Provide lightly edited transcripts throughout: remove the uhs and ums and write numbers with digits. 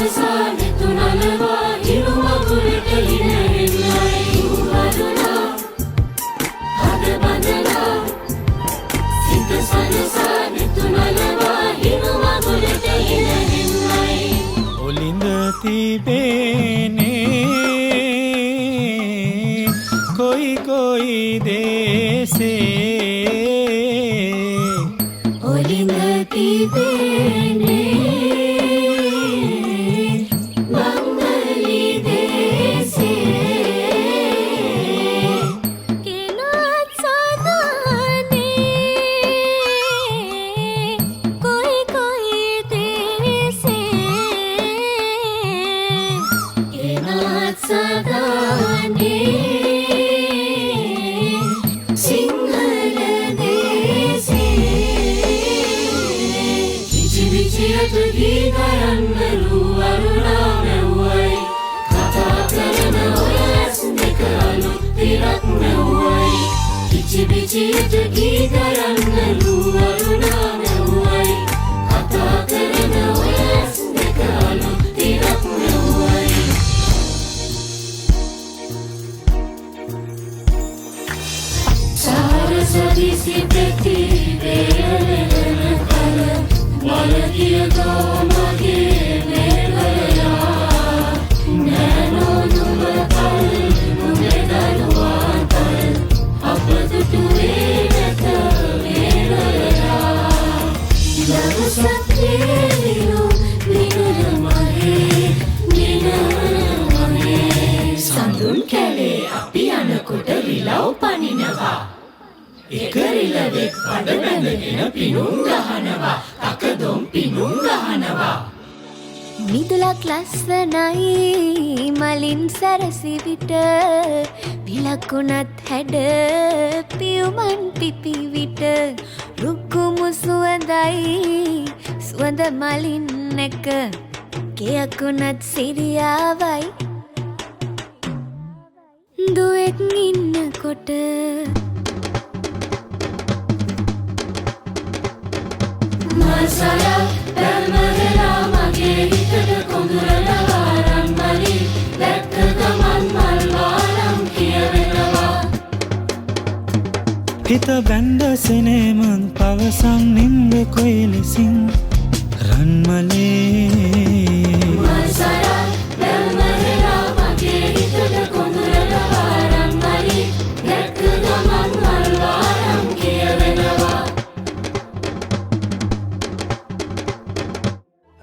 සනසානෙ තුනලවා හිරු මගුලට හිනෙන්නයි වරුණා හද බඳලා සිත සනසානෙ තුනලවා හිරු මගුලට හිනෙන්නයි ඔලිඳ තිබේනේ කොයි කොයි දේසේ ඔලිඳ තිබේනේ Bichit gigaran luaruna mewai kata karana wes dekalu tirak mewai saraswati sipeti veerana kala malakiya domage veeraya nano numatal numedaluan tal අපදුටු වේනත වේරයා ලව සත්‍යේලු නිනර මහේ සඳුන් කැලේ අපි යනකොට රිලව් පනිනවා එක රිලවෙක් පඩ බැඳගෙන පිනුම් ගහනවා තකදොම් පිනුම් ගහනවා මිදුලක් ලස්සනයි මලින් සැරසි විට විලකුණත් හැඩ පියුමන් පිපි විට රුක්කුමු සුවඳයි සුවඳ මලින් එක කෙයකුණත් සිරියාවයි දුවෙක් ඉන්නකොට මසලා ධර්මදලා මගේ හිතට කොඳුරනවා රන්මලි දැක්ක ගමන් මල් වාලම් කියවෙනවා හිත බැන්ද සෙනෙමන් පවසන් නින්ද කොයි ලෙසින් රන්මලේ මසලා ධර්මදලා මගේ හිතට කොඳුරනවා රන්මලි දැක්ක ගමන් මල් වාලම් කියවෙනවා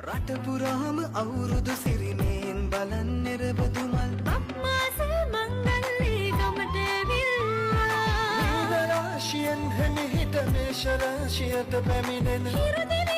රටපුරාම අවුරුදු සිරිමයෙන් බලන් නිරබදු මල් අම්මාස මංගල්ලී ගමට විල්ලා රාශියෙන් හෙමිහිට මේෂ රාශියට පැමිණෙන හිරුදින